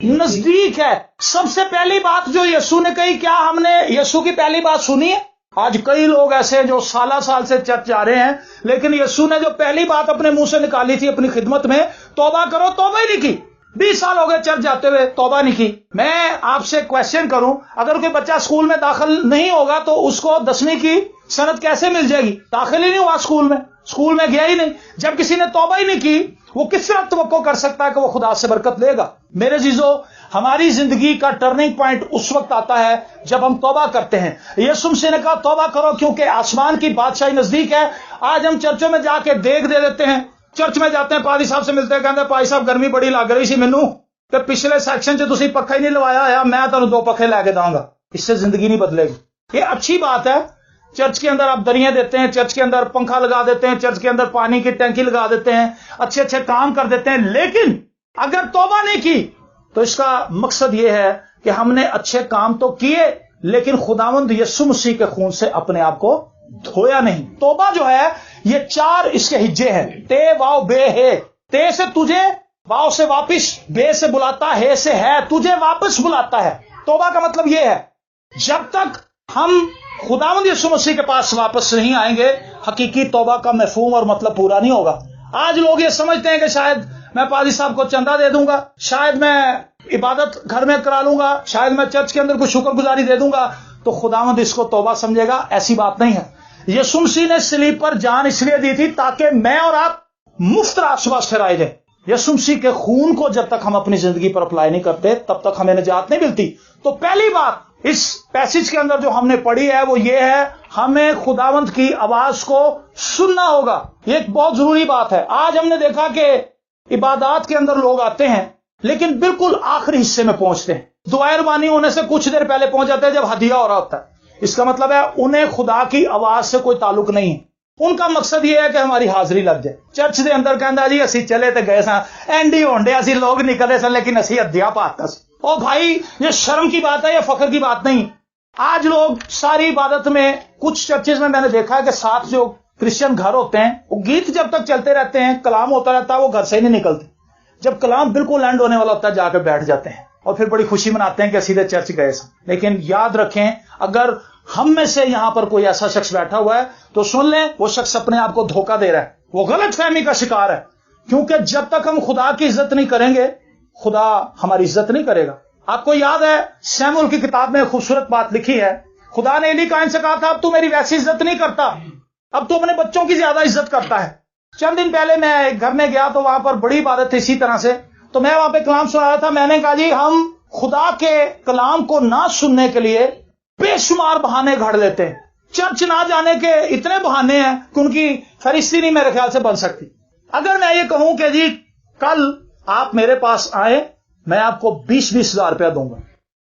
نزدیک ہے. سب سے پہلی بات جو یسوع نے کہی، کیا ہم نے یسوع کی پہلی بات سنی ہے؟ آج کئی لوگ ایسے جو سالہ سال سے چرچ جا رہے ہیں، لیکن یسوع نے جو پہلی بات اپنے منہ سے نکالی تھی اپنی خدمت میں، توبہ کرو، توبہ ہی نہیں کی. 20 سال ہو گئے چرچ جاتے ہوئے، توبہ نہیں کی. میں آپ سے کوشچن کروں، اگر کوئی بچہ اسکول میں داخل نہیں ہوگا تو اس کو 10ویں کی سند کیسے مل جائے گی؟ داخل ہی نہیں ہوا اسکول میں گیا ہی نہیں. جب کسی نے توبہ ہی نہیں کی، وہ کس طرح توقع کر سکتا ہے کہ وہ خدا سے برکت لے گا؟ میرے عزیزو، ہماری زندگی کا ٹرننگ پوائنٹ اس وقت آتا ہے جب ہم توبہ کرتے ہیں. یسوع مسیح نے کہا توبہ کرو کیونکہ آسمان کی بادشاہی نزدیک ہے. آج ہم چرچوں میں جا کے دیکھ دے دیتے ہیں، چرچ میں جاتے ہیں، پادری صاحب سے ملتے ہیں، کہتے ہیں پادری صاحب گرمی بڑی لگ رہی سی مینوں کہ پچھلے سیکشن سے تسی پکھا ہی نہیں لوایا ہے، میں تمہیں 2 پکھے لے کے داں گا. اس سے زندگی نہیں بدلے گی. یہ اچھی بات ہے، چرچ کے اندر آپ دریاں دیتے ہیں، چرچ کے اندر پنکھا لگا دیتے ہیں، چرچ کے اندر پانی کی ٹینکی لگا دیتے ہیں، اچھے اچھے کام کر دیتے ہیں، لیکن اگر توبہ نہیں کی تو اس کا مقصد یہ ہے کہ ہم نے اچھے کام تو کیے لیکن خداوند یسوع مسیح کے خون سے اپنے آپ کو دھویا نہیں. توبہ جو ہے یہ 4 اس کے ہجے ہیں. تے واو بے ہے. تے سے تجھے، واو سے واپس، بے سے بلاتا، ہے سے ہے، تجھے واپس بلاتا ہے. توبہ کا مطلب یہ ہے جب تک ہم خداوند یسوع مسیح کے پاس واپس نہیں آئیں گے، حقیقی توبہ کا مفہوم اور مطلب پورا نہیں ہوگا. آج لوگ یہ سمجھتے ہیں کہ شاید میں پادری صاحب کو چندہ دے دوں گا، شاید میں عبادت گھر میں کرا لوں گا، شاید میں چرچ کے اندر کوئی شکر گزاری دے دوں گا تو خداوند اس کو توبہ سمجھے گا. ایسی بات نہیں ہے. یسوع مسیح نے صلیب پر جان اس لیے دی تھی تاکہ میں اور آپ مفت راستہ ٹھہرائے جائیں. یسوع مسیح کے خون کو جب تک ہم اپنی زندگی پر اپلائی نہیں کرتے تب تک ہمیں نجات نہیں ملتی. تو پہلی بات اس پیسج کے اندر جو ہم نے پڑھی ہے وہ یہ ہے، ہمیں خداوند کی آواز کو سننا ہوگا. یہ ایک بہت ضروری بات ہے. آج ہم نے دیکھا کہ عبادات کے اندر لوگ آتے ہیں لیکن بالکل آخری حصے میں پہنچتے ہیں. دعائے روانی ہونے سے کچھ دیر پہلے پہنچ جاتے ہیں جب ہدیہ ہو رہا ہوتا ہے. اس کا مطلب ہے انہیں خدا کی آواز سے کوئی تعلق نہیں ہے. ان کا مقصد یہ ہے کہ ہماری حاضری لگ جائے. چرچ دے اندر کہندا جی اسی چلے تے گئے ساں، اینڈی ہونڈے اسی لوگ نکلے سن لیکن اسی ہدیہ پاتا سی. او بھائی، یہ شرم کی بات ہے، یہ فخر کی بات نہیں. آج لوگ ساری عبادت میں، کچھ چرچز میں نے دیکھا ہے کہ 7 جو کرسچن گھر ہوتے ہیں وہ گیت جب تک چلتے رہتے ہیں، کلام ہوتا رہتا ہے، وہ گھر سے ہی نہیں نکلتے. جب کلام بالکل اینڈ ہونے والا ہوتا ہے جا کے بیٹھ جاتے ہیں اور پھر بڑی خوشی مناتے ہیں کہ سیدھے چرچ گئے سن. لیکن یاد رکھیں، اگر ہم میں سے یہاں پر کوئی ایسا شخص بیٹھا ہوا ہے تو سن لیں، وہ شخص اپنے آپ کو دھوکہ دے رہا ہے، وہ غلط فہمی کا شکار ہے. کیونکہ جب تک ہم خدا کی عزت نہیں کریں گے خدا ہماری عزت نہیں کرے گا. آپ کو یاد ہے سیمول کی کتاب میں خوبصورت بات لکھی ہے، خدا نے علی کائن سے کہا تھا اب تو میری ویسی عزت نہیں کرتا، اب تو اپنے بچوں کی زیادہ عزت کرتا ہے. چند دن پہلے میں ایک گھر میں گیا تو وہاں پر بڑی عبادت تھی اسی طرح سے، تو میں وہاں پہ کلام سنا رہا تھا. میں نے کہا جی ہم خدا کے کلام کو نہ سننے کے لیے بے شمار بہانے گھڑ لیتے ہیں. چرچ نہ جانے کے اتنے بہانے ہیں کہ ان کی فہرستی نہیں میرے خیال سے بن سکتی. اگر میں یہ کہوں کہ جی کل آپ میرے پاس آئیں، میں آپ کو 20-20 ہزار روپیہ دوں گا،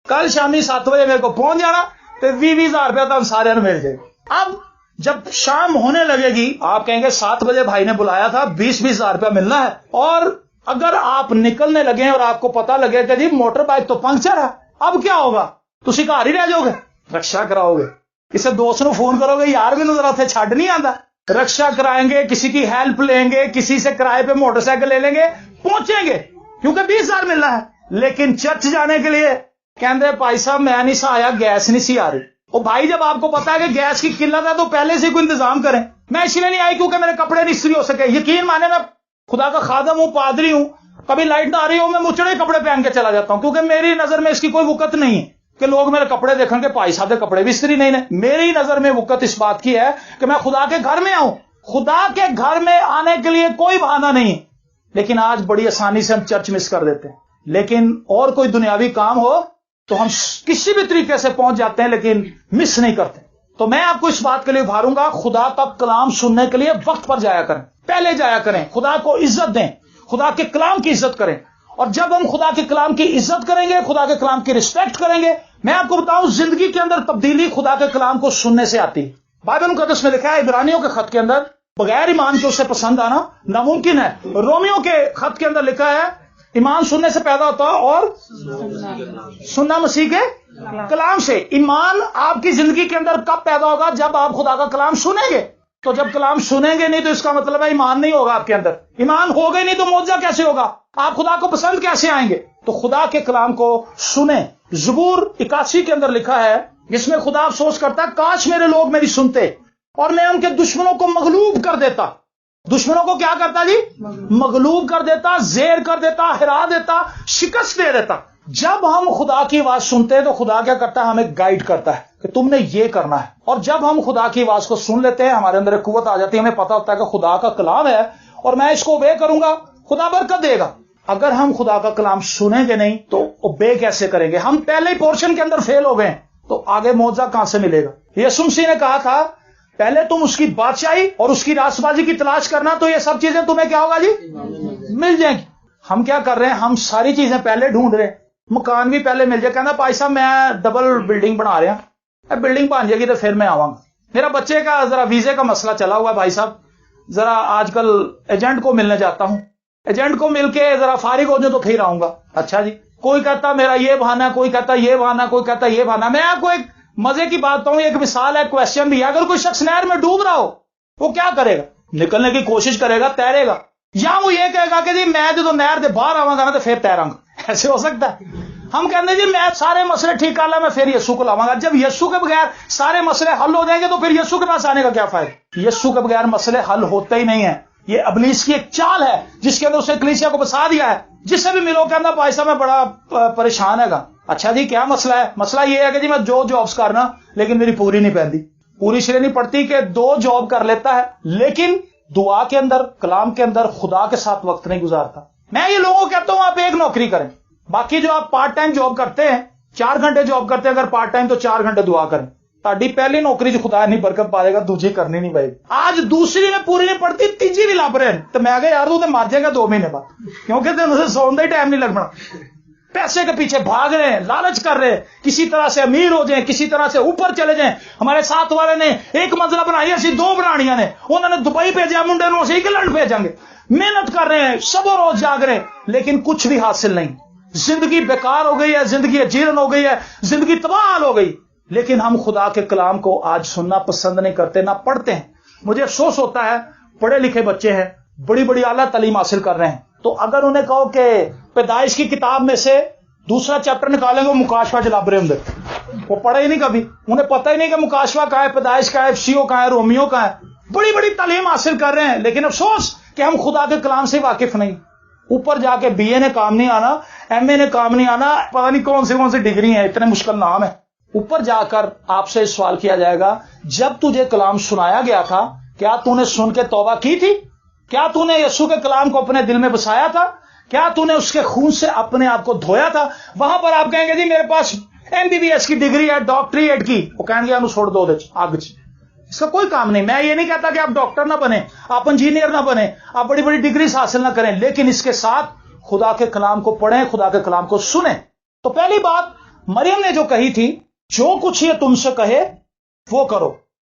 کل شامی 7 بجے میرے کو پہنچ جانا تو 20-20 ہزار روپیہ تو ہم سارے مل جائے گا. اب جب شام ہونے لگے گی آپ کہیں گے 7 بجے بھائی نے بلایا تھا، 20-20 ہزار روپیہ ملنا ہے. اور اگر آپ نکلنے لگے اور آپ کو پتا لگے کہ جی موٹر بائک تو پنکچر ہے، اب کیا ہوگا؟ تسی گھر ہی رہ جاؤ گے، رکشا کراؤ گے، کسی دوست نو فون کرو گے یار مینوں ذرا اتنے چھڈ نہیں آندا، رکشا کرائیں گے، کسی کی ہیلپ لیں گے، کسی سے کرائے پہ موٹر سائیکل لے لیں گے، پہنچیں گے کیونکہ 20 ہزار ملنا ہے. لیکن چرچ جانے کے لیے کہندے بھائی صاحب میں نہیں سا آیا، گیس نہیں سی آ رہی. او بھائی جب آپ کو پتا ہے کہ گیس کی قلت ہے تو پہلے سے کوئی انتظام کریں. میں اس لیے نہیں آئی کیونکہ میرے کپڑے نہیں استری ہو سکے. یقین مانے میں خدا کا خادم ہوں، پادری ہوں، کبھی لائٹ نہ آ رہی ہو میں مچڑے کپڑے پہن کے چلا جاتا ہوں کیونکہ میری نظر میں اس کی کوئی وقت نہیں ہے کہ لوگ میرے کپڑے دیکھیں کہ بھائی صاحب کے کپڑے بھی استری نہیں ہے. میری نظر میں وقت اس بات کی ہے کہ میں خدا کے گھر میں آؤں. خدا کے گھر میں آنے کے لیے کوئی بہانہ نہیں ہے. لیکن آج بڑی آسانی سے ہم چرچ مس کر دیتے ہیں. لیکن اور کوئی دنیاوی کام ہو تو ہم کسی بھی طریقے سے پہنچ جاتے ہیں لیکن مس نہیں کرتے. تو میں آپ کو اس بات کے لیے ابھاروں گا، خدا کا کلام سننے کے لیے وقت پر جایا کریں، پہلے جایا کریں، خدا کو عزت دیں، خدا کے کلام کی عزت کریں. اور جب ہم خدا کے کلام کی عزت کریں گے، خدا کے کلام کی رسپیکٹ کریں گے، میں آپ کو بتاؤں زندگی کے اندر تبدیلی خدا کے کلام کو سننے سے آتی ہے. بائبل مقدس میں لکھا ہے عبرانیوں کے خط کے اندر بغیر ایمان کے اسے پسند آنا ناممکن ہے. رومیوں کے خط کے اندر لکھا ہے ایمان سننے سے پیدا ہوتا ہے اور سننا مسیح کے کلام سے. ایمان آپ کی زندگی کے اندر کب پیدا ہوگا؟ جب آپ خدا کا کلام سنیں گے. تو جب کلام سنیں گے نہیں تو اس کا مطلب ہے ایمان نہیں ہوگا آپ کے اندر. ایمان ہوگا ہی نہیں تو معجزہ کیسے ہوگا؟ آپ خدا کو پسند کیسے آئیں گے؟ تو خدا کے کلام کو سنیں. زبور 81 کے اندر لکھا ہے، جس میں خدا افسوس کرتا ہے کاش میرے لوگ میری سنتے اور میں ان کے دشمنوں کو مغلوب کر دیتا. دشمنوں کو کیا کرتا جی؟ مغلوب کر دیتا، زیر کر دیتا، ہرا دیتا، شکست دے دیتا. جب ہم خدا کی آواز سنتے ہیں تو خدا کیا کرتا ہے؟ ہمیں گائیڈ کرتا ہے کہ تم نے یہ کرنا ہے. اور جب ہم خدا کی آواز کو سن لیتے ہیں ہمارے اندر ایک قوت آ جاتی ہے، ہمیں پتا ہوتا ہے کہ خدا کا کلام ہے اور میں اس کو اوبے کروں گا، خدا برکت دے گا. اگر ہم خدا کا کلام سنیں گے نہیں تو اوبے کیسے کریں گے؟ ہم پہلے ہی پورشن کے اندر فیل ہو گئے ہیں تو آگے معجزہ کہاں سے ملے گا؟ یسوع مسیح نے کہا تھا پہلے تم اس کی بادشاہی اور اس کی راست بازی کی تلاش کرنا تو یہ سب چیزیں تمہیں کیا ہوگا جی؟ مل جائیں گی. ہم کیا کر رہے ہیں؟ ہم ساری چیزیں پہلے ڈھونڈ رہے ہیں. مکان بھی پہلے مل جائے، کہنا بھائی صاحب میں ڈبل بلڈنگ بنا رہا ہوں، بلڈنگ بن جائے گی تو پھر میں آواں گا. میرا بچے کا ذرا ویزے کا مسئلہ چلا ہوا ہے بھائی صاحب، ذرا آج کل ایجنٹ کو ملنے جاتا ہوں، ایجنٹ کو مل کے ذرا فارغ ہو جاؤں تو پھر آؤں گا. اچھا جی، کوئی کہتا میرا یہ بہانا، کوئی کہتا یہ بہانا، کوئی کہتا یہ بہانا. میں آپ کو ایک مزے کی بات بتاؤں، ایک مثال ہے، کویسچن بھی ہے. اگر کوئی شخص نہر میں ڈوب رہا ہو وہ کیا کرے گا؟ نکلنے کی کوشش کرے گا، تیرے گا، یا وہ یہ کہے گا کہ جی میں جو نہر دے باہر آواں گا نا تو پھر تیراں گا؟ ایسے ہو سکتا ہے؟ ہم کہتے ہیں جی میں سارے مسئلے ٹھیک کر لا، میں پھر یسوع کو لاواں گا. جب یسوع کے بغیر سارے مسئلے حل ہو جائیں گے تو پھر یسوع کے پاس آنے کا کیا فائدہ؟ یسوع کے بغیر مسئلے حل ہوتے ہی نہیں ہیں. یہ ابلیس کی ایک چال ہے جس کے اندر اسے کلیسیا کو بسا دیا ہے. جس سے بھی ملو کہنا بھائی صاحب میں بڑا پریشان ہے گا. اچھا جی کیا مسئلہ ہے؟ مسئلہ یہ ہے کہ جی میں جو جابس کرنا لیکن میری پوری نہیں پہنتی، پوری شرح نہیں پڑتی کہ 2 جاب کر لیتا ہے لیکن دعا کے اندر، کلام کے اندر خدا کے ساتھ وقت نہیں گزارتا. میں یہ لوگوں کو کہتا ہوں آپ ایک نوکری کریں، باقی جو آپ پارٹ ٹائم جاب کرتے ہیں 4 گھنٹے جاب کرتے ہیں، اگر پارٹ ٹائم تو 4 گھنٹے دعا کریں. تاڑی پہلی نوکری جو خدا نہیں برکت پائے گا، دوسری کرنی نہیں پائے گی. آج دوسری میں پوری نہیں پڑتی، تیجی بھی لب رہے ہیں تو میں کہ یار تو مر جائے گا 2 مہینے بعد، کیونکہ تین اسے سونے ہی ٹائم نہیں لگنا. پیسے کے پیچھے بھاگ رہے ہیں، لالچ کر رہے ہیں، کسی طرح سے امیر ہو جائیں، کسی طرح سے اوپر چلے جائیں. ہمارے ساتھ والے نے 1 منزلہ بنائی، اسی 2 بنانیاں نے، انہوں نے دبئی بھیجا، منڈے نو اسی انگلینڈ بھیجیں گے. محنت کر رہے ہیں، سب روز جاگ رہے ہیں لیکن کچھ بھی حاصل نہیں. زندگی بیکار ہو گئی ہے، زندگی اجیرن ہو گئی ہے، زندگی تباہ ہو گئی. لیکن ہم خدا کے کلام کو آج سننا پسند نہیں کرتے، نہ پڑھتے ہیں. مجھے افسوس ہوتا ہے، پڑھے لکھے بچے ہیں، بڑی بڑی اعلیٰ تعلیم حاصل کر رہے ہیں، تو اگر انہیں کہو کہ پیدائش کی کتاب میں سے دوسرا چیپٹر نکالیں گے، وہ مکاشفہ جلاب رہے ہوں، وہ پڑھے ہی نہیں کبھی، انہیں پتہ ہی نہیں کہ مکاشفہ کہاں ہے، پیدائش کہاں ہے، FCO کہاں ہے، رومیو کہاں ہے. بڑی بڑی تعلیم حاصل کر رہے ہیں لیکن افسوس کہ ہم خدا کے کلام سے واقف نہیں. اوپر جا کے BA نے کام نہیں آنا، MA نے کام نہیں آنا، پتہ نہیں کون سی ڈگری ہیں، اتنے مشکل نام ہے. اوپر جا کر آپ سے سوال کیا جائے گا، جب تجھے کلام سنایا گیا تھا کیا تو نے سن کے توبہ کی تھی؟ کیا تو نے یسوع کے کلام کو اپنے دل میں بسایا تھا؟ کیا تو نے اس کے خون سے اپنے آپ کو دھویا تھا؟ وہاں پر آپ کہیں گے جی میرے پاس MBBS کی ڈگری ہے، ڈاکٹریٹ کی، وہ کہیں گے انو چھوڑ دو آگ. اس کا کوئی کام نہیں. میں یہ نہیں کہتا کہ آپ ڈاکٹر نہ بنیں، آپ انجینئر نہ بنیں، آپ بڑی بڑی ڈگریز حاصل نہ کریں، لیکن اس کے ساتھ خدا کے کلام کو پڑھیں، خدا کے کلام کو سنیں. تو پہلی بات مریم نے جو کہی تھی، جو کچھ یہ تم سے کہے وہ کرو.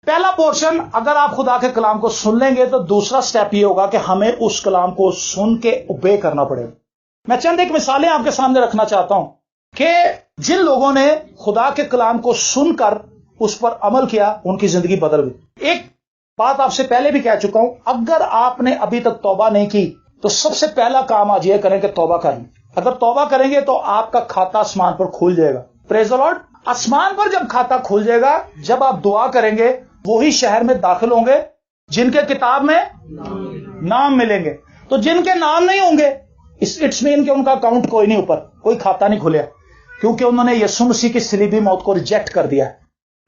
پہلا پورشن اگر آپ خدا کے کلام کو سن لیں گے تو دوسرا سٹیپ یہ ہوگا کہ ہمیں اس کلام کو سن کے اوبے کرنا پڑے گا. میں چند ایک مثالیں آپ کے سامنے رکھنا چاہتا ہوں کہ جن لوگوں نے خدا کے کلام کو سن کر اس پر عمل کیا ان کی زندگی بدل گئی. ایک بات آپ سے پہلے بھی کہہ چکا ہوں، اگر آپ نے ابھی تک توبہ نہیں کی تو سب سے پہلا کام آج یہ کریں کہ توبہ کریں. اگر توبہ کریں گے تو آپ کا کھاتا آسمان پر کھل جائے گا. پریز دی لارڈ. آسمان پر جب کھاتا کھل جائے گا، جب آپ دعا کریں گے وہی شہر میں داخل ہوں گے جن کے کتاب میں نام ملیں گے. تو جن کے نام نہیں ہوں گے اٹس مین کہ ان کا اکاؤنٹ کوئی نہیں، اوپر کوئی کھاتا نہیں کھلیا، کیونکہ انہوں نے یسوع مسیح کی صلیبی موت کو ریجیکٹ کر دیا ہے.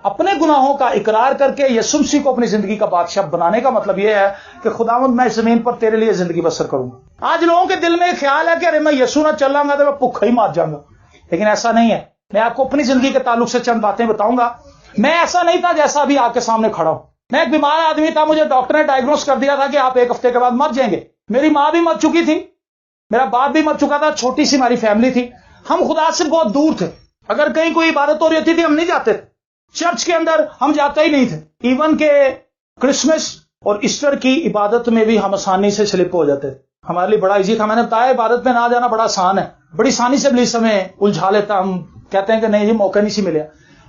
اپنے گناہوں کا اقرار کر کے یسوع مسیح کو اپنی زندگی کا بادشاہ بنانے کا مطلب یہ ہے کہ خداوند میں زمین پر تیرے لیے زندگی بسر کروں گا. آج لوگوں کے دل میں خیال ہے کہ ارے میں یسوع نہ چلاں گا تو میں بھوکا ہی مار جاؤں گا، لیکن ایسا نہیں ہے. میں آپ کو اپنی زندگی کے تعلق سے چند باتیں بتاؤں گا. میں ایسا نہیں تھا جیسا ابھی آپ کے سامنے کھڑا ہوں. میں ایک بیمار آدمی تھا، مجھے ڈاکٹر نے ڈائگنوز کر دیا تھا کہ آپ 1 ہفتے کے بعد مر جائیں گے. میری ماں بھی مر چکی تھی، میرا باپ بھی مر چکا تھا، چھوٹی سی ہماری فیملی تھی. ہم خدا سے بہت دور تھے. اگر کہیں کوئی عبادت ہو رہی ہوتی تھی ہم نہیں جاتے تھے. چرچ کے اندر ہم جاتے ہی نہیں تھے. ایون کہ کرسمس اور ایسٹر کی عبادت میں بھی ہم آسانی سے سلپ ہو جاتے تھے. ہمارے لیے بڑا ایزی تھا. میں نے بتایا عبادت میں نہ جانا بڑا آسان ہے، بڑی آسانی سے پولیس ہمیں الجھا لیتا. ہم کہتے ہیں کہ نہیں یہ موقع نہیں سی ملیا.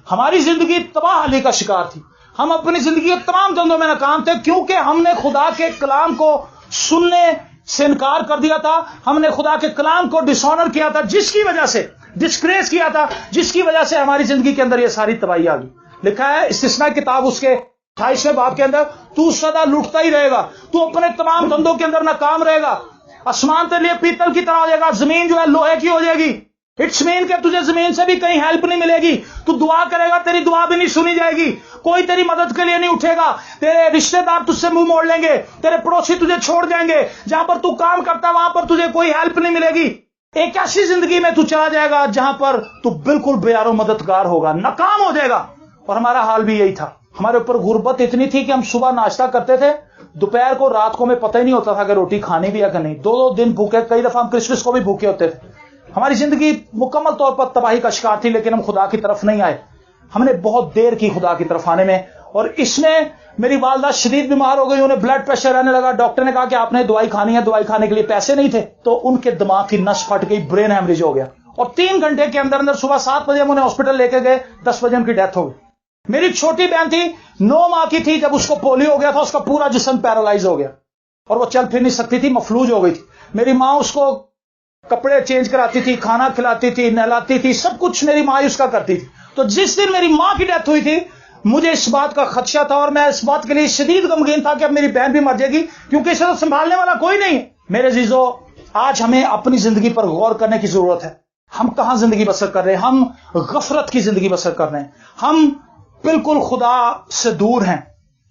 ہماری زندگی تباہ حالی کا شکار تھی. ہم اپنی زندگی کے تمام دندوں میں ناکام تھے کیونکہ ہم نے خدا کے کلام کو سننے سے انکار کر دیا تھا. ہم نے خدا کے کلام کو ڈس آنر کیا تھا, جس کی وجہ سے ڈسکریس کیا تھا, جس کی وجہ سے ہماری زندگی کے اندر یہ ساری تباہی آ گئی. لکھا ہے استثناء کتاب اس کے 28ویں باب کے اندر, تو سدا لوٹتا ہی رہے گا, تو اپنے تمام دندوں کے اندر ناکام رہے گا, آسمان تیرے لیے پیتل کی طرح ہو جائے گا, زمین جو ہے لوہے کی ہو جائے گی. اٹس مین کہ تجھے زمین سے بھی کہیں ہیلپ نہیں ملے گی, تو دعا کرے گا تیری دعا بھی نہیں سنی جائے گی, کوئی تیری مدد کے لیے نہیں اٹھے گا, تیرے رشتہ دار تجھ سے منہ موڑ لیں گے, تیرے پڑوسی تجھے چھوڑ جائیں گے, جہاں پر تو کام کرتا ہے وہاں پر تجھے کوئی ہیلپ نہیں ملے گی. ایک ایسی زندگی میں تو چلا جائے گا جہاں پر تو بالکل بے یار و مددگار ہوگا, ناکام ہو جائے گا. اور ہمارا حال بھی یہی تھا. ہمارے اوپر غربت اتنی تھی کہ ہم صبح ناشتہ کرتے تھے, دوپہر کو رات کو ہمیں پتہ ہی نہیں ہوتا تھا کہ روٹی کھانی بھی ہے کہ نہیں. 2 دن بھوکے, کئی دفعہ ہم کرسمس کو بھی بھوکے ہوتے تھے. ہماری زندگی مکمل طور پر تباہی کا شکار تھی, لیکن ہم خدا کی طرف نہیں آئے. ہم نے بہت دیر کی خدا کی طرف آنے میں, اور اس میں میری والدہ شدید بیمار ہو گئی, انہیں بلڈ پریشر رہنے لگا. ڈاکٹر نے کہا کہ آپ نے دوائی کھانی ہے, دوائی کھانے کے لیے پیسے نہیں تھے, تو ان کے دماغ کی نس پھٹ گئی, برین ہیمریج ہو گیا, اور 3 گھنٹے کے اندر صبح 7 بجے ہم انہیں ہاسپٹل لے کے گئے, 10 بجے ان کی ڈیتھ ہو گئی. میری چھوٹی بہن تھی, 9 ماہ کی تھی جب اس کو پولیو ہو گیا تھا, اس کا پورا جسم پیرالائز ہو گیا اور وہ چل پھر نہیں سکتی تھی, مفلوج ہو گئی تھی. میری ماں اس کو کپڑے چینج کراتی تھی, کھانا کھلاتی تھی, نہلاتی تھی, سب کچھ میری ماں اس کا کرتی تھی. تو جس دن میری ماں کی ڈیتھ ہوئی تھی, مجھے اس بات کا خدشہ تھا, اور میں اس بات کے لیے شدید غمگین تھا کہ اب میری بہن بھی مر جائے گی, کیونکہ اسے تو سنبھالنے والا کوئی نہیں ہے. میرے عزیزو, آج ہمیں اپنی زندگی پر غور کرنے کی ضرورت ہے. ہم کہاں زندگی بسر کر رہے ہیں؟ ہم غفلت کی زندگی بسر کر رہے ہیں, ہم بالکل خدا سے دور ہیں.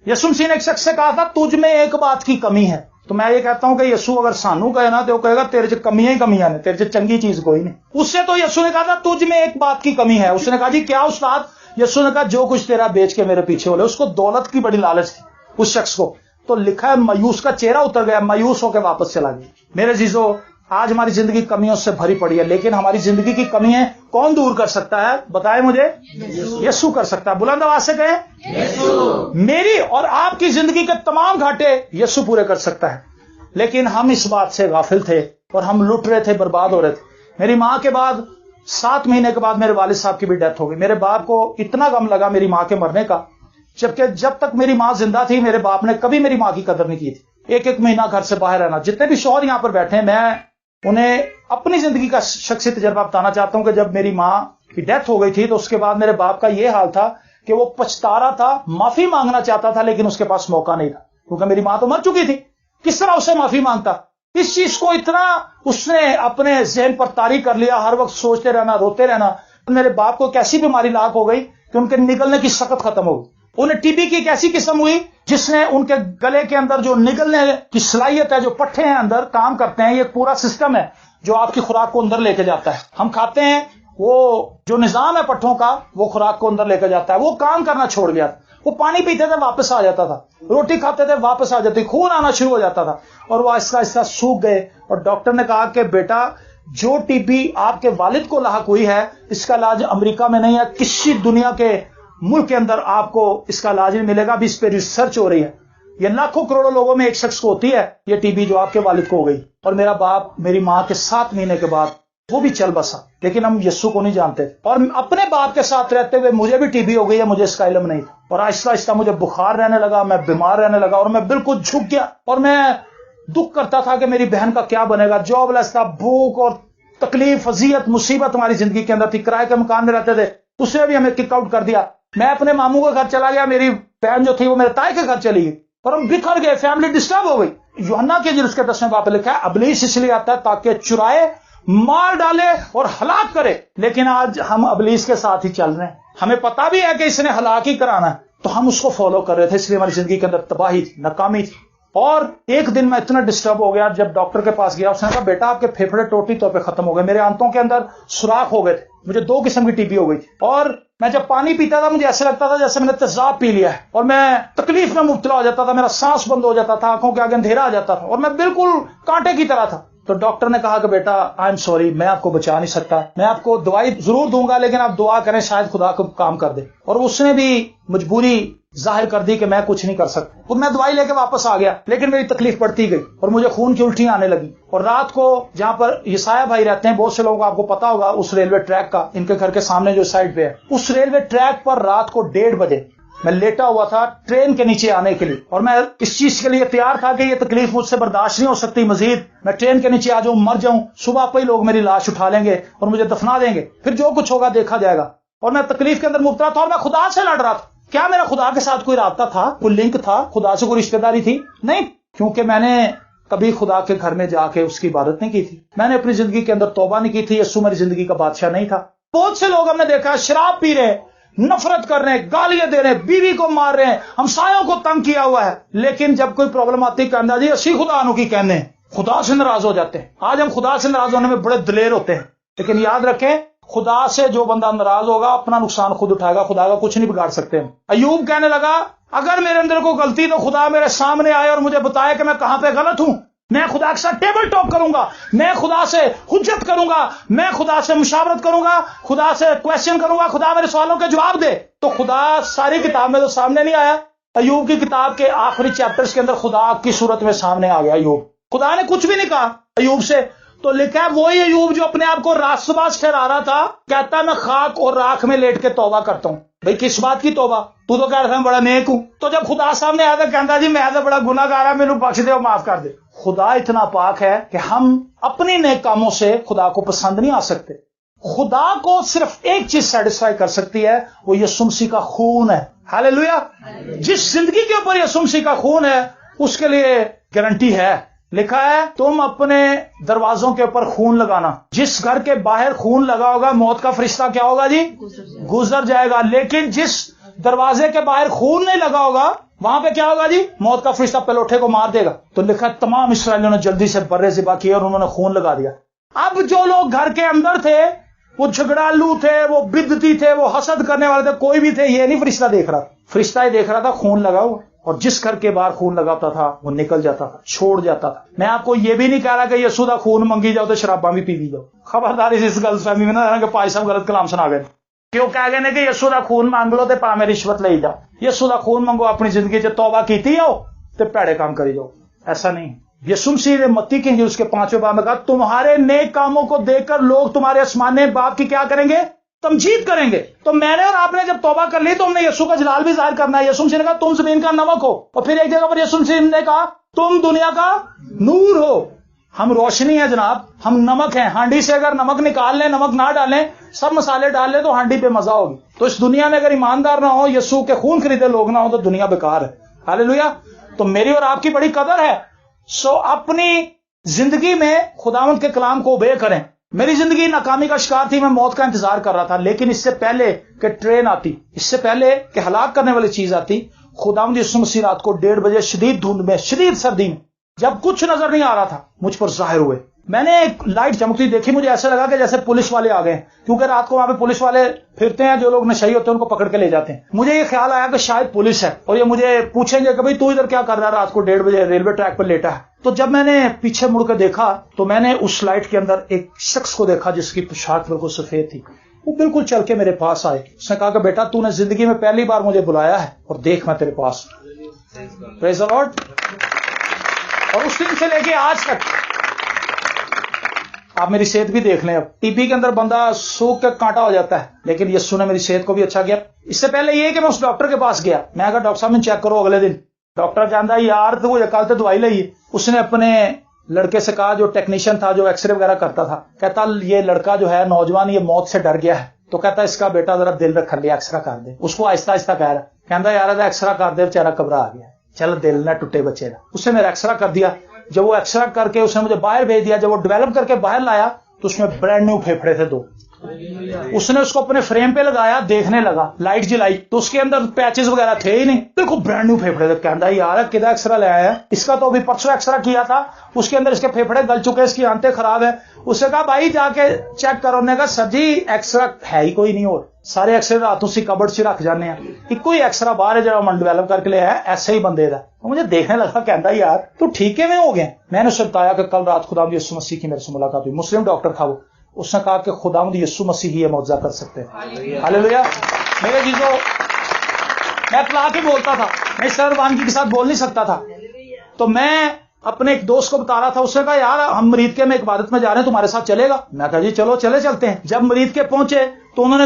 یسوع مسیح نے ایک شخص سے کہا تھا, تجھ میں ایک بات کی کمی ہے. تو میں یہ کہتا ہوں کہ یسوع اگر سانو کہے نا, تو وہ کہے گا تیرے سے کمیاں ہی کمیاں نے, تیرے سے چنگی چیز کوئی نہیں. اس سے تو یسوع نے کہا تھا تجھ میں ایک بات کی کمی ہے. اس نے کہا جی کیا استاد؟ یسوع نے کہا جو کچھ تیرا بیچ کے میرے پیچھے ہو لے. اس کو دولت کی بڑی لالچ تھی اس شخص کو. تو لکھا ہے مایوس کا چہرہ اتر گیا, مایوس ہو کے واپس چلا گیا. میرے عزیزو, آج ہماری زندگی کمیوں سے بھری پڑی ہے, لیکن ہماری زندگی کی کمیاں کون دور کر سکتا ہے؟ بتائیں مجھے. یسوع کر سکتا ہے. بلند آواز سے کہیں, میری اور آپ کی زندگی کے تمام گھاٹے یسوع پورے کر سکتا ہے. لیکن ہم اس بات سے غافل تھے اور ہم لٹ رہے تھے, برباد ہو رہے تھے. میری ماں کے بعد 7 مہینے کے بعد میرے والد صاحب کی بھی ڈیتھ ہو گئی. میرے باپ کو اتنا غم لگا میری ماں کے مرنے کا, جبکہ جب تک میری ماں زندہ تھی میرے باپ نے کبھی میری ماں کی قدر نہیں کی تھی. 1 مہینہ گھر سے باہر رہنا. جتنے بھی شوہر یہاں پر بیٹھے ہیں, میں انہیں اپنی زندگی کا شخصی تجربہ بتانا چاہتا ہوں کہ جب میری ماں کی ڈیتھ ہو گئی تھی تو اس کے بعد میرے باپ کا یہ حال تھا کہ وہ پچھتا رہا تھا, معافی مانگنا چاہتا تھا, لیکن اس کے پاس موقع نہیں تھا, کیونکہ میری ماں تو مر چکی تھی. کس طرح اسے معافی مانگتا؟ اس چیز کو اتنا اس نے اپنے ذہن پر طاری کر لیا, ہر وقت سوچتے رہنا, روتے رہنا. میرے باپ کو کیسی بیماری لاحق ہو گئی کہ ان کے نگلنے کی سخت ختم ہو گئی. انہیں ٹی بی کی ایک ایسی قسم ہوئی جس نے ان کے گلے کے اندر جو نگلنے کی صلاحیت ہے, جو پٹھے ہیں اندر کام کرتے ہیں, یہ پورا سسٹم ہے جو آپ کی خوراک کو اندر لے کے جاتا ہے. ہم کھاتے ہیں, وہ جو نظام ہے پٹھوں کا وہ خوراک کو اندر لے کے جاتا ہے. وہ کام کرنا چھوڑ گیا. وہ پانی پیتے تھے واپس آ جاتا تھا, روٹی کھاتے تھے واپس آ جاتی, خون آنا شروع ہو جاتا تھا, اور وہ آہستہ آہستہ سوکھ گئے. اور ڈاکٹر نے کہا کہ بیٹا جو ٹی بی آپ کے والد کو لاحق ہوئی ہے, اس کا علاج امریکہ میں نہیں ہے, کسی دنیا کے ملک کے اندر آپ کو اس کا علاج نہیں ملے گا. ابھی اس پہ ریسرچ ہو رہی ہے. یہ لاکھوں کروڑوں لوگوں میں ایک شخص کو ہوتی ہے یہ ٹی بی جو آپ کے والد کو ہو گئی. اور میرا باپ میری ماں کے 7 مہینے کے بعد وہ بھی چل بسا, لیکن ہم یسوع کو نہیں جانتے. اور اپنے باپ کے ساتھ رہتے ہوئے مجھے بھی ٹی بی ہو گئی ہے, مجھے اس کا علم نہیں تھا. اور آہستہ آہستہ مجھے بخار رہنے لگا, میں بیمار رہنے لگا, اور میں بالکل جھک گیا. اور میں دکھ کرتا تھا کہ میری بہن کا کیا بنے گا. جاب لیس تھا, بھوک اور تکلیف, اذیت, مصیبت ہماری زندگی کے اندر تھی. کرائے کے مکان میں رہتے تھے, اس نے بھی ہمیں کک آؤٹ کر دیا. میں اپنے ماموں کے گھر چلا گیا, میری بہن جو تھی وہ میرے تائی کے گھر چلی گئی, اور ہم بکھر گئے, فیملی ڈسٹرب ہو گئی. یوحنا کے انجیل اس کے 10ویں باب میں لکھا ہے, ابلیس اس لیے آتا ہے تاکہ چرائے, مار ڈالے اور ہلاک کرے. لیکن آج ہم ابلیس کے ساتھ ہی چل رہے ہیں. ہمیں پتا بھی ہے کہ اس نے ہلاک ہی کرانا ہے, تو ہم اس کو فالو کر رہے تھے. اس لیے ہماری زندگی کے اندر تباہی تھی, ناکامی تھی. اور ایک دن میں اتنا ڈسٹرب ہو گیا, جب ڈاکٹر کے پاس گیا, اس نے کہا بیٹا آپ کے پھیپھڑے ٹوٹی طور پہ ختم ہو گئے, میرے آنتوں کے اندر سوراخ ہو گئے تھے. مجھے 2 قسم کی ٹی بی ہو گئی تھی, اور میں جب پانی پیتا تھا مجھے ایسے لگتا تھا جیسے میں نے تیزاب پی لیا ہے, اور میں تکلیف میں مبتلا ہو جاتا تھا, میرا سانس بند ہو جاتا تھا, آنکھوں کے آگے اندھیرا آ جاتا تھا, اور میں بالکل کانٹے کی طرح تھا. تو ڈاکٹر نے کہا کہ بیٹا آئی ایم سوری, میں آپ کو بچا نہیں سکتا, میں آپ کو دوائی ضرور دوں گا, لیکن آپ دعا کریں شاید خدا کو کام کر دے. اور اس نے بھی مجبوری ظاہر کر دی کہ میں کچھ نہیں کر سکتا. اور میں دوائی لے کے واپس آ گیا, لیکن میری تکلیف بڑھتی گئی, اور مجھے خون کی الٹیاں آنے لگی. اور رات کو جہاں پر یسایہ بھائی رہتے ہیں, بہت سے لوگوں کو آپ کو پتا ہوگا, اس ریلوے ٹریک کا, ان کے گھر کے سامنے جو سائڈ پہ ہے, اس ریلوے ٹریک پر رات کو 1:30 بجے میں لیٹا ہوا تھا ٹرین کے نیچے آنے کے لیے، اور میں اس چیز کے لیے تیار تھا کہ یہ تکلیف مجھ سے برداشت نہیں ہو سکتی مزید، میں ٹرین کے نیچے آ جاؤں، مر جاؤں، صبح کو ہی لوگ میری لاش اٹھا لیں گے اور مجھے دفنا دیں گے، پھر جو کچھ ہوگا دیکھا جائے گا۔ اور میں تکلیف کے اندر مبتلا تھا اور میں خدا سے لڑ رہا تھا۔ کیا میرا خدا کے ساتھ کوئی رابطہ تھا، کوئی لنک تھا، خدا سے کوئی رشتہ داری تھی؟ نہیں، کیونکہ میں نے کبھی خدا کے گھر میں جا کے اس کی عبادت نہیں کی تھی، میں نے اپنی زندگی کے اندر توبہ نہیں کی تھی، یسوع میری زندگی کا بادشاہ نہیں تھا۔ بہت سے لوگ ہم نے دیکھا شراب پی رہے، نفرت کر رہے ہیں، گالیاں دے رہے ہیں، بیوی کو مار رہے ہیں، ہمسایوں کو تنگ کیا ہوا ہے، لیکن جب کوئی پرابلم آتی کہنا جی اسی خدا انو کی کہنے ہیں، خدا سے ناراض ہو جاتے ہیں۔ آج ہم خدا سے ناراض ہونے میں بڑے دلیر ہوتے ہیں، لیکن یاد رکھیں خدا سے جو بندہ ناراض ہوگا اپنا نقصان خود اٹھائے گا، خدا کا کچھ نہیں بگاڑ سکتے ہم۔ ایوب کہنے لگا اگر میرے اندر کوئی غلطی تو خدا میرے سامنے آئے اور مجھے بتائے کہ میں کہاں پہ غلط ہوں، میں خدا کے ساتھ ٹیبل ٹاک کروں گا، میں خدا سے حجت کروں گا، میں خدا سے مشاورت کروں گا، خدا سے کویسچن کروں گا، خدا میرے سوالوں کے جواب دے۔ تو خدا ساری کتاب میں تو سامنے نہیں آیا، ایوب کی کتاب کے آخری چیپٹرز کے اندر خدا کی صورت میں سامنے آ گیا ایوب۔ خدا نے کچھ بھی نہیں کہا ایوب سے، تو لکھا ہے وہی ایوب جو اپنے آپ کو راست باز ٹھہرا رہا تھا، کہتا میں خاک اور راکھ میں لیٹ کے توبہ کرتا ہوں۔ بھئی کس بات کی توبہ؟ تو کہہ رہا تھا میں بڑا نیک ہوں، تو جب خدا سامنے آیا تو کہتا جی میں تو بڑا گناہ گار ہوں، میرے بخش دے اور معاف کر دے۔ خدا اتنا پاک ہے کہ ہم اپنی نیک کاموں سے خدا کو پسند نہیں آ سکتے۔ خدا کو صرف ایک چیز سیٹسفائی کر سکتی ہے، وہ یسوع مسیح کا خون ہے۔ ہاللیلویا۔ جس زندگی کے اوپر یسوع مسیح کا خون ہے اس کے لیے گارنٹی ہے، لکھا ہے تم اپنے دروازوں کے اوپر خون لگانا۔ جس گھر کے باہر خون لگا ہوگا موت کا فرشتہ کیا ہوگا جی؟ گزر جائے گا، لیکن جس دروازے کے باہر خون نہیں لگا ہوگا وہاں پہ کیا ہوگا جی؟ موت کا فرشتہ پلوٹے کو مار دے گا۔ تو لکھا ہے تمام اسرائیلیوں نے جلدی سے برے ذبح کیے اور انہوں نے خون لگا دیا۔ اب جو لوگ گھر کے اندر تھے وہ جھگڑالو تھے، وہ بدعتی تھے، وہ حسد کرنے والے تھے، کوئی بھی تھے، یہ نہیں فرشتہ دیکھ رہا، فرشتہ ہی دیکھ رہا تھا خون لگا ہوا، اور جس گھر کے باہر خون لگاتا تھا وہ نکل جاتا تھا، چھوڑ جاتا تھا۔ میں آپ کو یہ بھی نہیں کہہ رہا کہ یسوع دا خون منگی جاؤ تو شراباں بھی پی لی جاؤ، خبرداری سے اس غلط فہمی میں نہ رہنا کہ پائی صاحب غلط کلام سنا گئے، کیوں کہہ گئے کہ یسوع دا خون مانگ لو تے پاویں رشوت لے جاؤ۔ یسوع دا خون منگو، اپنی زندگی چ توبہ کیتی ہو تے پیڑے کام کری جاؤ، ایسا نہیں۔ یسوع مسیح نے متی کی انجیل اس کے 5ویں باب میں کہا تمہارے نیک کاموں کو دیکھ کر لوگ تمہارے آسمانی باپ کی کیا کریں گے؟ تمجید کریں گے۔ تو میں نے اور آپ نے جب توبہ کر لی تو ہم نے یسوع کا جلال بھی ظاہر کرنا ہے۔ یسوع مسیح نے کہا تم زمین کا نمک ہو، اور پھر ایک جگہ پر یسوع مسیح نے کہا تم دنیا کا نور ہو۔ ہم روشنی ہے جناب، ہم نمک ہیں۔ ہانڈی سے اگر نمک نکال لیں، نمک نہ ڈالیں، سب مسالے ڈال لیں تو ہانڈی پہ مزہ ہوگی۔ تو اس دنیا میں اگر ایماندار نہ ہو، یسوع کے خون خریدے لوگ نہ ہو تو دنیا بیکار ہے۔ ہاللیلویا۔ تو میری اور آپ کی بڑی قدر ہے، سو اپنی زندگی میں خداوند کے کلام کو اوبے کریں۔ میری زندگی ناکامی کا شکار تھی، میں موت کا انتظار کر رہا تھا، لیکن اس سے پہلے کہ ٹرین آتی، اس سے پہلے کہ ہلاک کرنے والی چیز آتی، خداوند یسوع مسیح رات کو 1:30 بجے شدید دھند میں، شدید سردی میں، جب کچھ نظر نہیں آ رہا تھا، مجھ پر ظاہر ہوئے۔ میں نے ایک لائٹ چمکتی دیکھی، مجھے ایسا لگا کہ جیسے پولیس والے آ گئے، کیونکہ رات کو وہاں پہ پولیس والے پھرتے ہیں، جو لوگ نشئی ہوتے ہیں ان کو پکڑ کے لے جاتے ہیں۔ مجھے یہ خیال آیا کہ شاید پولیس ہے اور یہ مجھے پوچھیں گے کہ بھئی تو ادھر کیا کر رہا ہے رات کو 1:30 بجے ریلوے ٹریک پر لیٹا ہے۔ تو جب میں نے پیچھے مڑ کے دیکھا تو میں نے اس لائٹ کے اندر ایک شخص کو دیکھا جس کی پوشاک بالکل سفید تھی۔ وہ بالکل چل کے میرے پاس آئے، اس نے کہا کہ بیٹا تو نے زندگی میں پہلی بار مجھے بلایا ہے اور دیکھ میں تیرے پاس ہوں۔ پریز دی لارڈ۔ اور اس دن سے لے کے آج تک آپ میری صحت بھی دیکھ لیں، اب ٹی بی کے اندر بندہ سوکھ کے کانٹا ہو جاتا ہے، لیکن یسوع نے میری صحت کو بھی اچھا کیا۔ اس سے پہلے یہ کہ میں اس ڈاکٹر کے پاس گیا، میں کہا ڈاکٹر صاحب نے چیک کرو، اگلے دن ڈاکٹر جانتا یار تو وہ کل تو دوائی لئی، اس نے اپنے لڑکے سے کہا جو ٹیکنیشین تھا جو ایکس رے وغیرہ کرتا تھا، کہتا یہ لڑکا جو ہے نوجوان یہ موت سے ڈر گیا ہے، تو کہتا اس کا بیٹا ذرا دل رکھ لیا، ایکس رے کر دے۔ اس کو آہستہ آہستہ کہہ رہا، کہتا یار ایکس رے کر دے، بیچارہ گھبرا آ گیا، چل دل نہ ٹوٹے بچے کا۔ اس نے میرا ایکس رے کر دیا، جب وہ ایکس رے کر کے اس نے مجھے باہر بھیج دیا، جب وہ ڈیولپ کر کے باہر لایا تو اس میں برانڈ نیو پھیپھڑے تھے 2۔ اس نے اس کو اپنے فریم پہ لگایا، دیکھنے لگا، لائٹ جلائی تو اس کے اندر پیچز وغیرہ تھے ہی نہیں، بالکل برانڈ نیو پھیپھڑے تھے۔ کہتا یار کدھر ایکسرا لے آیا ہے، اس کا تو ابھی پرسوں ایکسرا کیا تھا، اس کے اندر اس کے پھیپھڑے گل چکے، اس کی آنتیں خراب ہیں۔ اس نے کہا بھائی جا کے چیک کرو، نے کہا سر جی ایکسرا ہے ہی کوئی نہیں، اور سارے ایکسرے راتوں سے کبڑ سے رکھ جانے ہیں، ایک ہی ایکسرا باہر ہے جو من ڈیولپ کر کے لے ہے، ایسے ہی بندے دا۔ مجھے دیکھنے لگا، کہتا یار تو ٹھیکے میں ہو گئے۔ میں نے اسے بتایا کہ کل رات خدا یسوع مسیح کی میرے سے ملاقات ہوئی، مسلم ڈاکٹر تھا وہ، اس نے کہا کہ خداوند یسوع مسیح ہی یہ معجزہ کر سکتے ہیں۔ ہاللیلویا۔ میرے چیزوں میں اطلاق ہی بولتا تھا، میں اس طرح روانگی کے ساتھ بول نہیں سکتا تھا، تو میں اپنے ایک دوست کو بتا رہا تھا، اس نے کہا یار ہم مرید کے میں ایک عبادت میں جا رہے ہیں، تمہارے ساتھ چلے گا؟ میں کہا جی چلو چلتے ہیں۔ جب مرید کے پہنچے تو انہوں نے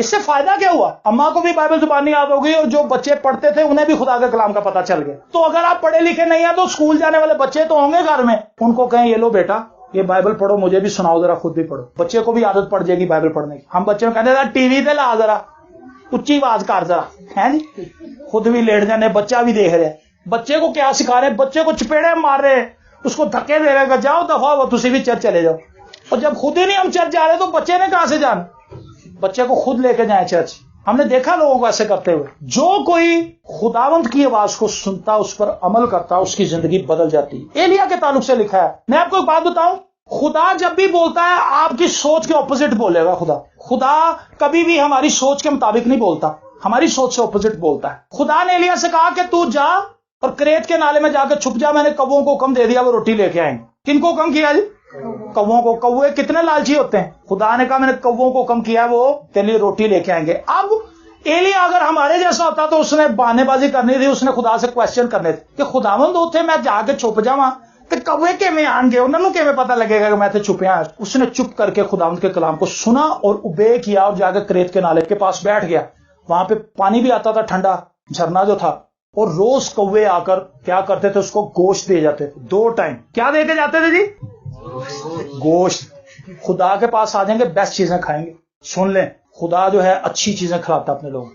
اس سے فائدہ کیا ہوا؟ اماں کو بھی بائبل زبانی یاد ہو گئی اور جو بچے پڑھتے تھے انہیں بھی خدا کے کلام کا پتہ چل گیا. تو اگر آپ پڑھے لکھے نہیں ہیں تو اسکول جانے والے بچے تو ہوں گے گھر میں, ان کو کہیں یہ لو بیٹا یہ بائبل پڑھو, مجھے بھی سناؤ ذرا, خود بھی پڑھو. بچے کو بھی عادت پڑ جائے گی بائبل پڑھنے کی. ہم بچے کو کہتے ہیں ٹی وی تے لا ذرا اچھی آواز کر ذرا, ہے جی, خود بھی لیٹ جانے, بچہ بھی دیکھ رہے. بچے کو کیا سکھا رہے؟ بچے کو چپیڑے مار رہے, اس کو دھکے دے رہے کہ جاؤ دفعہ ہو, تسی بھی چرچ چلے جاؤ. اور جب خود ہی نہیں ہم چرچ جا رہے تو بچے نے کہاں سے جان؟ بچے کو خود لے کے جائیں چرچ. ہم نے دیکھا لوگوں کو ایسے کرتے ہوئے. جو کوئی خداوند کی آواز کو سنتا, اس پر عمل کرتا, اس کی زندگی بدل جاتی. ایلیا کے تعلق سے لکھا ہے. میں آپ کو ایک بات بتاؤں, خدا جب بھی بولتا ہے آپ کی سوچ کے اپوزٹ بولے گا. خدا کبھی بھی ہماری سوچ کے مطابق نہیں بولتا, ہماری سوچ سے اپوزٹ بولتا ہے. خدا نے ایلیا سے کہا کہ تو جا اور کریت کے نالے میں جا کے چھپ جا, میں نے کووں کو حکم دے دیا وہ روٹی لے کے آئیں. کن کو حکم کیا جی؟ کووں کو. کوے کتنے لالچی ہوتے ہیں. خدا نے کہا میں نے کووں کو حکم کیا وہ تیرے لیے روٹی لے کے آئیں گے. اب ایلیا اگر ہمارے جیسا ہوتا تو اس نے بہانے بازی کرنی تھی, اس نے خدا سے کوشچن کرنے تھے کہ خداوند ہوتے میں جا کے چھپ جاواں کہ کوے کے میں آن گے, انہوں نے کیویں پتہ لگے گا کہ میں تے چھپیا. اس نے چپ کر کے خداوند کے کلام کو سنا اور اوبے کیا اور جا کے کریت کے نالے کے پاس بیٹھ گیا. وہاں پہ پانی بھی آتا تھا, ٹھنڈا جھرنا جو تھا, اور روز کوے آ کر کیا کرتے تھے, اس کو گوشت دے جاتے تھے. 2 ٹائم کیا دے کے جاتے تھے جی؟ گوشت. خدا کے پاس آ جائیں گے, بیسٹ چیزیں کھائیں گے. سن لیں, خدا جو ہے اچھی چیزیں کھلاتا اپنے لوگوں.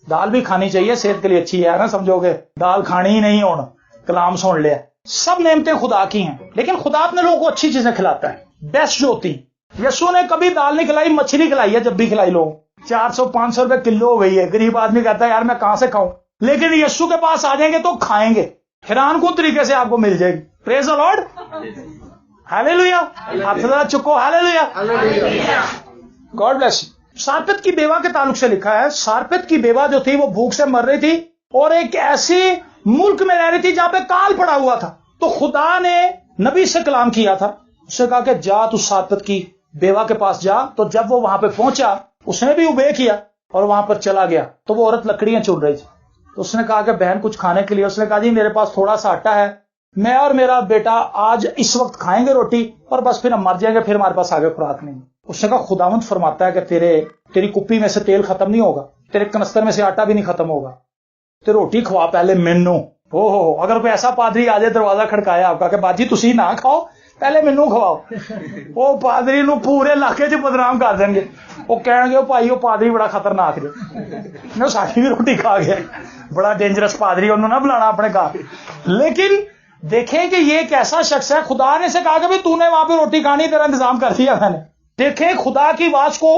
دال بھی کھانی چاہیے, صحت کے لیے اچھی ہے نا, سمجھو گے دال کھانی ہی نہیں ہونا, کلام سن لیا. سب نعمتیں خدا کی ہیں, لیکن خدا اپنے لوگوں کو اچھی چیزیں کھلاتا ہے, بیسٹ جو ہوتی. یسوع نے کبھی دال نہیں کھلائی, مچھلی کھلائی ہے. جب بھی کھلائی لوگوں. 400-500 روپے کلو ہو گئی ہے. غریب آدمی کہتا ہے یار میں کہاں سے کھاؤں, لیکن یسوع کے پاس آ جائیں گے تو کھائیں گے. حیران کن طریقے سے آپ کو مل جائے گی. پریز دی لارڈ, ہاللیلویا. ہاتھ ذرا چکو, ہاللیلویا, گاڈ بلیس یو. سارپت کی بیوہ کے تعلق سے لکھا ہے, سارپت کی بیوہ جو تھی وہ بھوک سے مر رہی تھی اور ایک ایسی ملک میں رہ رہی تھی جہاں پہ کال پڑا ہوا تھا. تو خدا نے نبی سے کلام کیا تھا, اس نے کہا کہ جا تو سارپت کی بیوہ کے پاس جا. تو جب وہ وہاں پہ پہنچا اس نے بھی اوبے کیا اور وہاں پر چلا گیا. تو وہ عورت لکڑیاں چن رہی تھی. تو اس نے کہا کہ بہن کچھ کھانے کے لیے. اس نے کہا جی میرے پاس تھوڑا سا آٹا ہے, میں اور میرا بیٹا آج اس وقت کھائیں گے روٹی اور بس پھر ہم مر جائیں گے, پھر ہمارے پاس آگے خوراک نہیں. اس نے کہا خداوند فرماتا ہے کہ تیری کپی میں سے تیل ختم نہیں ہوگا, تیرے کنستر میں سے آٹا بھی نہیں ختم ہوگا, تو روٹی کھوا پہلے مینو. ہو اگر کوئی ایسا پادری آ جائے دروازہ کھڑکایا آپ کا کہ باجی تسی نہ کھاؤ پہلے مینو کھواؤ, وہ پادری نو پورے علاقے چ بدنام کر دیں گے. وہ کہیں گے بھائی وہ پادری بڑا خطرناک جو ساری بھی روٹی کھا گیا, بڑا ڈینجرس پادری, انہوں نہ بلانا اپنے گھر. لیکن دیکھیں کہ یہ ایک ایسا شخص ہے, خدا نے سے کہا کہ بھائی تو نے وہاں پہ روٹی کھانی, تیرا انتظام کر دیا میں نے. دیکھیں خدا کی آواز کو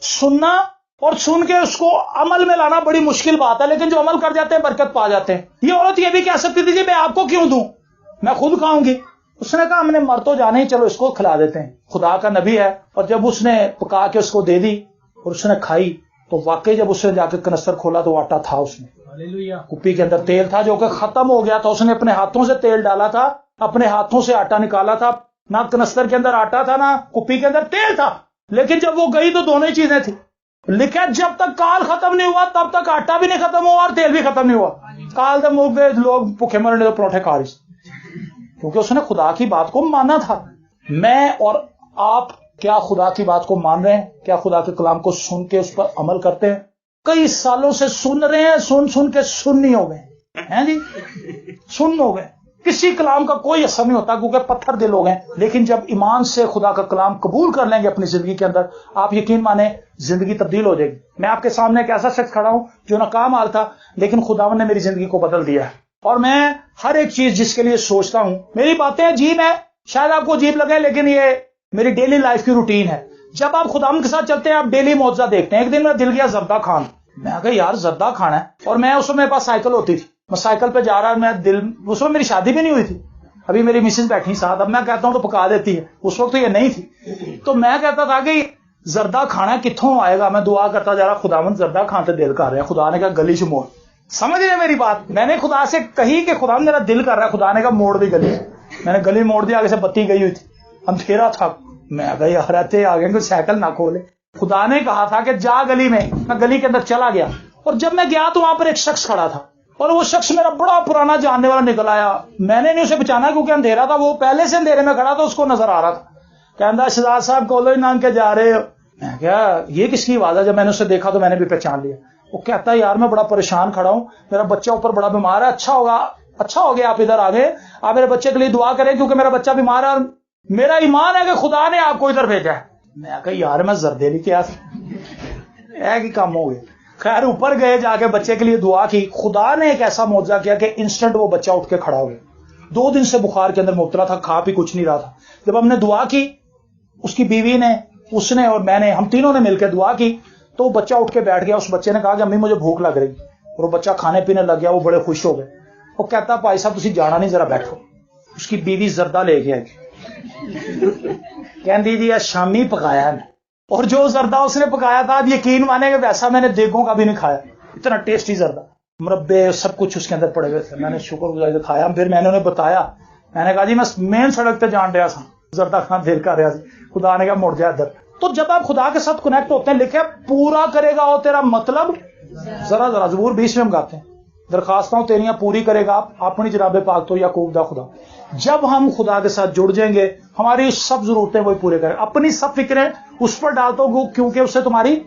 سننا اور سن کے اس کو عمل میں لانا بڑی مشکل بات ہے, لیکن جو عمل کر جاتے ہیں برکت پا جاتے ہیں. یہ عورت یہ بھی کہہ سکتی تھی جی میں آپ کو کیوں دوں, میں خود کھاؤں گی. اس نے کہا ہم نے مر تو جانا ہی, چلو اس کو کھلا دیتے ہیں, خدا کا نبی ہے. اور جب اس نے پکا کے اس کو دے دی اور اس نے کھائی تو واقعی جب اس نے جا کے کنستر کھولا تو آٹا تھا اس میں, کپی کے اندر تیل تھا جو کہ ختم ہو گیا تھا. اس نے اپنے ہاتھوں سے تیل ڈالا تھا, اپنے ہاتھوں سے آٹا نکالا تھا, نہ کنستر کے اندر آٹا تھا نہ کپی کے اندر تیل تھا. لیکن جب وہ گئی تو دونوں ہی چیزیں تھیں. لکھا جب تک کال ختم نہیں ہوا تب تک آٹا بھی نہیں ختم ہوا اور تیل بھی ختم نہیں ہوا. کال دے منہ پہ لوگ بھوکے مرنے تو پروٹھے کھا رہے, کیونکہ اس نے خدا کی بات کو مانا تھا. میں اور آپ کیا خدا کی بات کو مان رہے ہیں؟ کیا خدا کے کلام کو سن کے اس پر عمل کرتے ہیں؟ کئی سالوں سے سن رہے ہیں, سن کے سننی ہو گئے ہیں جی, سن ہو گئے. کسی کلام کا کوئی اثر نہیں ہوتا کیونکہ پتھر دل ہو گئے. لیکن جب ایمان سے خدا کا کلام قبول کر لیں گے اپنی زندگی کے اندر, آپ یقین مانیں زندگی تبدیل ہو جائے گی. میں آپ کے سامنے ایک ایسا شخص کھڑا ہوں جو ناکام حال تھا, لیکن خداوند نے میری زندگی کو بدل دیا ہے. اور میں ہر ایک چیز جس کے لیے سوچتا ہوں, میری باتیں عجیب ہیں, شاید آپ کو عجیب لگے, لیکن یہ میری ڈیلی لائف کی روٹین ہے. جب آپ خداوند کے ساتھ چلتے ہیں آپ ڈیلی معجزہ دیکھتے ہیں. ایک دن میرا دل گیا زردہ کھان, میں کہا یار زردہ کھانا ہے, اور میں اس میں میرے پاس سائیکل ہوتی تھی, میں سائیکل پہ جا رہا, میں دل, اس میں میری شادی بھی نہیں ہوئی تھی, ابھی میری مسز بیٹھی ساتھ. اب میں کہتا ہوں تو پکا دیتی ہے, اس وقت تو یہ نہیں تھی. تو میں کہتا تھا کہ زردہ کھانا کتوں آئے گا, میں دعا کرتا جا رہا خداوند زردہ کھانے دل کر رہا ہے. خدا نے کہا گلی سے موڑ. سمجھ رہے میری بات؟ میں نے خدا سے کہی کہ خدا میرا دل کر رہا ہے, خدا نے کہا موڑ دی گلی. میں نے گلی موڑ دی, آگے سے بتی گئی ہوئی تھی, اندھیرا تھا. میں کہا یار رہتے آگے کوئی سائیکل نہ کھولے. خدا نے کہا تھا کہ جا گلی میں گلی کے اندر چلا گیا, اور جب میں گیا تو وہاں پر ایک شخص کھڑا تھا, اور وہ شخص میرا بڑا پرانا جاننے والا نکل آیا. میں نے نہیں اسے بچانا کیونکہ اندھیرا تھا, وہ پہلے سے اندھیرے میں کھڑا تھا, اس کو نظر آ رہا تھا. کہندا شہزاد صاحب کولو ہی ننگ کے جا رہے ہو, میں کیا یہ کس کی آواز ہے؟ جب میں نے اسے دیکھا تو میں نے بھی پہچان لیا. وہ کہتا ہے یار میں بڑا پریشان کھڑا ہوں, میرا بچہ اوپر بڑا بیمار ہے, اچھا ہو گیا آپ ادھر آ گئے, آپ میرے بچے کے لیے دعا کریں کیونکہ میرا بچہ بیمار ہے اور میرا ایمان ہے کہ خدا نے آپ کو ادھر بھیجا ہے. میں کہا یار میں زردیلی کیا ایک ہی کام ہو گیا. خیر اوپر گئے, جا کے بچے کے لیے دعا کی. خدا نے ایک ایسا معجزہ کیا کہ انسٹنٹ وہ بچہ اٹھ کے کھڑا ہو گیا. 2 دن سے بخار کے اندر مبتلا تھا, کھا پی کچھ نہیں رہا تھا. جب ہم نے دعا کی, اس کی بیوی نے, اس نے اور میں نے, ہم تینوں نے مل کے دعا کی, تو وہ بچہ اٹھ کے بیٹھ گیا. اس بچے نے کہا کہ امی مجھے بھوک لگ رہی, اور وہ بچہ کھانے پینے لگ گیا. وہ بڑے خوش ہو گئے. وہ کہتا بھائی صاحب تسی جانا نہیں, ذرا بیٹھو. اس کی بیوی زردہ لے کے آئی, کہندی جی شامی پکایا ہے, اور جو زردہ اس نے پکایا تھا آپ یقین مانے کہ ویسا میں نے دیگوں کا بھی نہیں کھایا. اتنا ٹیسٹی زردہ, مربے سب کچھ اس کے اندر پڑے ہوئے تھے. میں نے شکر گزاری سے کھایا. پھر میں نے انہیں بتایا, میں نے کہا جی میں مین سڑک پہ جان رہا تھا, زردہ کھانا دیر کر رہا تھا. خدا نے کہا مڑ جا ادھر. تو جب آپ خدا کے ساتھ کنیکٹ ہوتے ہیں, لکھے پورا کرے گا وہ تیرا مطلب. ذرا زبور 20 میں ہم گاتے ہیں, درخواستوں تیریاں پوری کرے گا اپنی جناب پاک تو یعقوب دا خدا. جب ہم خدا کے ساتھ جڑ جائیں گے, ہماری سب ضرورتیں وہی پورے کرے. اپنی سب فکریں اس پر ڈالتا ہوں کیونکہ اس سے تمہاری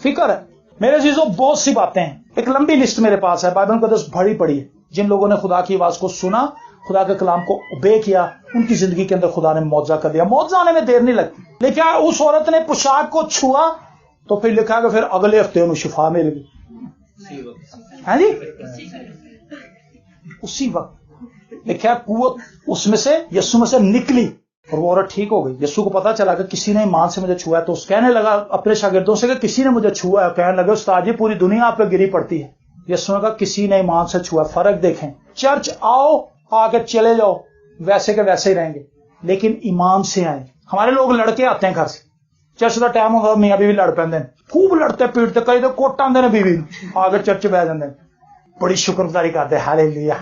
فکر ہے. میرے عزیزوں بہت سی باتیں ہیں, ایک لمبی لسٹ میرے پاس ہے, بائبل مقدس بھری پڑی ہے. جن لوگوں نے خدا کی آواز کو سنا, خدا کے کلام کو اوبے کیا, ان کی زندگی کے اندر خدا نے معجزہ کر دیا. معجزہ آنے میں دیر نہیں لگتی. لیکن اس عورت نے پوشاک کو چھوا تو پھر لکھا کہ پھر اگلے ہفتے انہوں شفا مل گئی. ہاں جی, اسی وقت لکھا قوت اس میں سے, یسوع میں سے نکلی اور وہ عورت ٹھیک ہو گئی. یسوع کو پتا چلا کہ کسی نے ایمان سے مجھے چھوا ہے, تو اس کہنے لگا اپنے شاگردوں سے کہ کسی نے مجھے چھوا ہے. کہنے لگے استاد جی پوری دنیا آپ پہ گری پڑتی ہے. یسوع نے کہا کسی نے ایمان سے چھوا. فرق دیکھیں, چرچ آؤ, آ کے چلے جاؤ, ویسے کے ویسے ہی رہیں گے, لیکن ایمان سے آئیں. ہمارے لوگ لڑکے آتے ہیں گھر سے, چرچ کا ٹائم ہوگا میاں بیوی لڑ پہ, خوب لڑتے پیٹتے, کئی تو کوٹ آدھے نے بیوی آگے چرچ بہ جاتے, بڑی شکر گزاری کرتے ہاللیلویا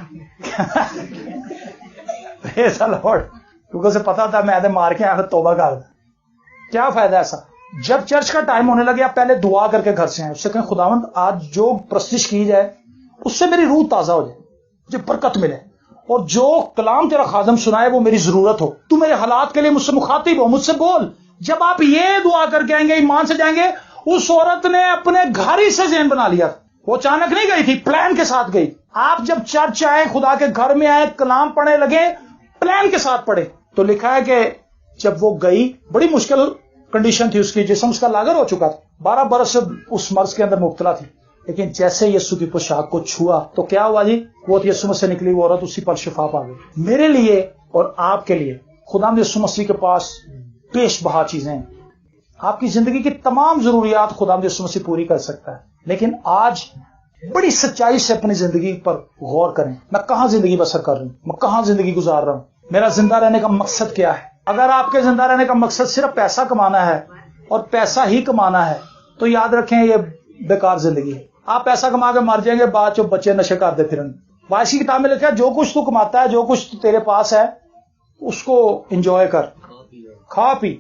پریز دی لارڈ, کیونکہ اسے پتا تھا میں مار کے آخر توبہ کر دوں. کیا فائدہ ایسا؟ جب چرچ کا ٹائم ہونے لگے آپ پہلے دعا کر کے گھر سے آئیں, اس سے کہیں خداوند آج جو پرستش کی جائے اس سے میری روح تازہ ہو جائے, مجھے برکت ملے, اور جو کلام تیرا خادم سنائے وہ میری ضرورت ہو. تو میرے حالات کے لیے مجھ سے مخاطب ہو, مجھ سے بول. جب آپ یہ دعا کر کے آئیں گے, ایمان سے جائیں گے. اس عورت نے اپنے گھر ہی سے ذہن بنا لیا, وہ اچانک نہیں گئی تھی, پلان کے ساتھ گئی. آپ جب چرچ آئے, خدا کے گھر میں آئے, کلام پڑھنے لگے, پلان کے ساتھ پڑھے. تو لکھا ہے کہ جب وہ گئی, بڑی مشکل کنڈیشن تھی اس کی, جسم اس کا لاغر ہو چکا تھا, 12 برس سے اس مرض کے اندر مبتلا تھی. لیکن جیسے یسوع کی پوشاک کو چھوا تو کیا ہوا جی, وہ یسوع سے نکلی وہ عورت اسی پر شفا پا گئی. میرے لیے اور آپ کے لیے خدا یسوع مسیح کے پاس پیش بہا چیزیں ہیں. آپ کی زندگی کی تمام ضروریات خدا یسوع مسیح پوری کر سکتا ہے. لیکن آج بڑی سچائی سے اپنی زندگی پر غور کریں. میں کہاں زندگی بسر کر رہا ہوں, میں کہاں زندگی گزار رہا ہوں, میرا زندہ رہنے کا مقصد کیا ہے؟ اگر آپ کے زندہ رہنے کا مقصد صرف پیسہ کمانا ہے اور پیسہ ہی کمانا ہے تو یاد رکھیں یہ بیکار زندگی ہے. آپ پیسہ کما کے مر جائیں گے, بعد جو بچے نشے کرتے پھریں. وائس کی کتاب میں لکھا ہے جو کچھ تو کماتا ہے, جو کچھ تیرے پاس ہے اس کو انجوائے کر, کھا پی,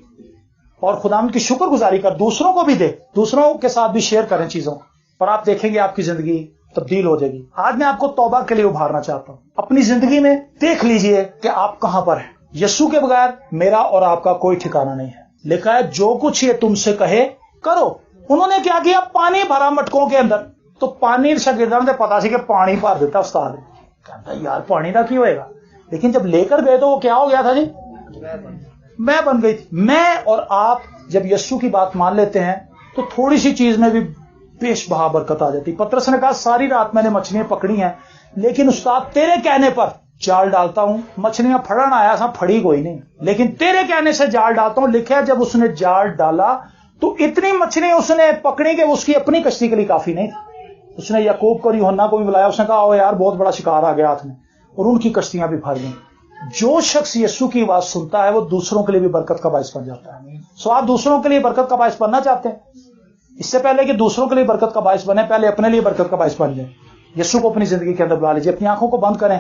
اور خداوند کی شکر گزاری کر, دوسروں کو بھی دے, دوسروں کے ساتھ بھی شیئر کریں چیزوں, پر آپ دیکھیں گے آپ کی زندگی تبدیل ہو جائے گی. آج میں آپ کو توبہ کے لیے ابھارنا چاہتا ہوں. اپنی زندگی میں دیکھ لیجئے کہ آپ کہاں پر ہیں. یسوع کے بغیر میرا اور آپ کا کوئی ٹھکانہ نہیں ہے. لکھا ہے جو کچھ یہ تم سے کہے کرو. انہوں نے کیا کیا, پانی بھرا مٹکوں کے اندر. تو پانی شاگردوں نے پتا سی کہ پانی بھر دیتا استاد نے, کہتا یار پانی کا کی ہوئے گا. لیکن جب لے کر گئے تو وہ کیا ہو گیا تھا جی, میں بن گئی تھی. میں اور آپ جب یسوع کی بات مان لیتے ہیں تو تھوڑی سی چیز میں بھی پیش بہا برکت آ جاتی. پترس نے کہا ساری رات میں نے مچھلیاں پکڑی ہیں, لیکن استاد تیرے کہنے پر جال ڈالتا ہوں. مچھلیاں پھڑن آیا تھا, پھڑی کوئی نہیں, لیکن تیرے کہنے سے جال ڈالتا ہوں. لکھا ہے جب اس نے جال ڈالا تو اتنی مچھلیاں اس نے پکڑی کہ اس کی اپنی کشتی کے لیے کافی نہیں تھی. اس نے یعقوب کو اور یوحنا کو بھی بلایا, اس نے کہا یار بہت بڑا شکار آ گیا ہاتھ میں, اور ان کی کشتیاں بھی بھر گئیں. جو شخص یسوع کی آواز سنتا ہے وہ دوسروں کے لیے بھی برکت کا باعث بن جاتا ہے. سو آپ دوسروں کے لیے برکت کا باعث بننا چاہتے ہیں؟ اس سے پہلے کہ دوسروں کے لیے برکت کا باعث بنے, پہلے اپنے لیے برکت کا باعث بن جائیں. یسوع کو اپنی زندگی کے اندر بلا لیجیے. اپنی آنکھوں کو بند کریں.